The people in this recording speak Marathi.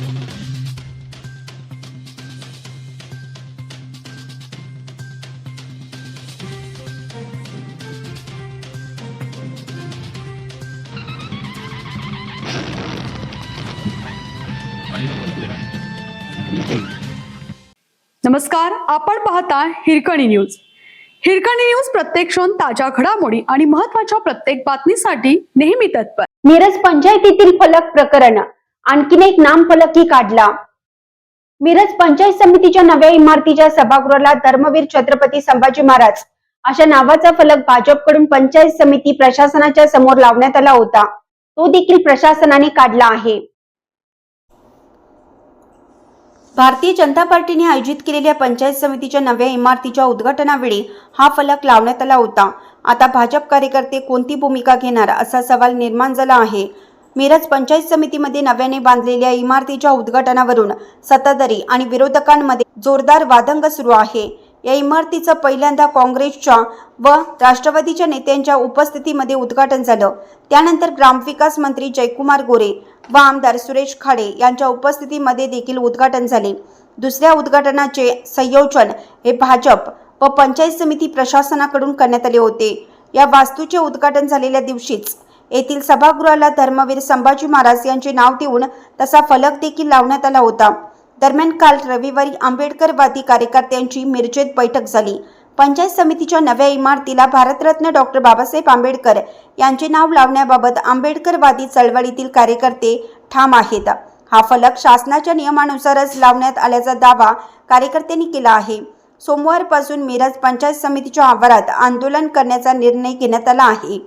नमस्कार, आपण पाहता हिरकणी न्यूज. हिरकणी न्यूज प्रत्येक क्षण ताज्या घडामोडी आणि महत्त्वाच्या प्रत्येक बातमीसाठी नेहमी तत्पर. मिरज पंचायतीतील फलक प्रकरण, आणखीन एक नामफलकही काढला. मिरज पंचायत समितीच्या नव्या इमारतीच्या सभागृहाला धर्मवीर छत्रपती संभाजी महाराज अशा नावाचा फलक भाजपकडून पंचायत समिती प्रशासनाच्या समोर लावण्यात आला होता. तो देखील प्रशासनाने काढला आहे. भारतीय जनता पार्टीने आयोजित केलेल्या पंचायत समितीच्या नव्या इमारतीच्या उद्घाटनावेळी हा फलक लावण्यात आला होता. आता भाजप कार्यकर्ते कोणती भूमिका घेणार असा सवाल निर्माण झाला आहे. मिरज पंचायत समितीमध्ये नव्याने बांधलेल्या इमारतीच्या उद्घाटनावरून सत्ताधारी आणि विरोधकांमध्ये जोरदार वादंग सुरू आहे. या इमारतीचं पहिल्यांदा काँग्रेसच्या व राष्ट्रवादीच्या नेत्यांच्या उपस्थितीमध्ये उद्घाटन झालं. त्यानंतर ग्रामविकास मंत्री जयकुमार गोरे व आमदार सुरेश खाडे यांच्या उपस्थितीमध्ये देखील उद्घाटन झाले. दुसऱ्या उद्घाटनाचे संयोजन हे भाजप व पंचायत समिती प्रशासनाकडून करण्यात आले होते. या वास्तूचे उद्घाटन झालेल्या दिवशीच येथील सभागृहाला धर्मवीर संभाजी महाराज यांचे नाव देऊन तसा फलक देखील लावण्यात आला होता. दरम्यान काल रविवारी आंबेडकरवादी कार्यकर्त्यांची मिरजेत बैठक झाली. पंचायत समितीच्या नव्या इमारतीला भारतरत्न डॉक्टर बाबासाहेब आंबेडकर यांचे नाव लावण्याबाबत आंबेडकरवादी चळवळीतील कार्यकर्ते ठाम आहेत. हा फलक शासनाच्या नियमानुसारच लावण्यात आल्याचा दावा कार्यकर्त्यांनी केला आहे. सोमवारपासून मिरज पंचायत समितीच्या आवारात आंदोलन करण्याचा निर्णय घेण्यात आला आहे.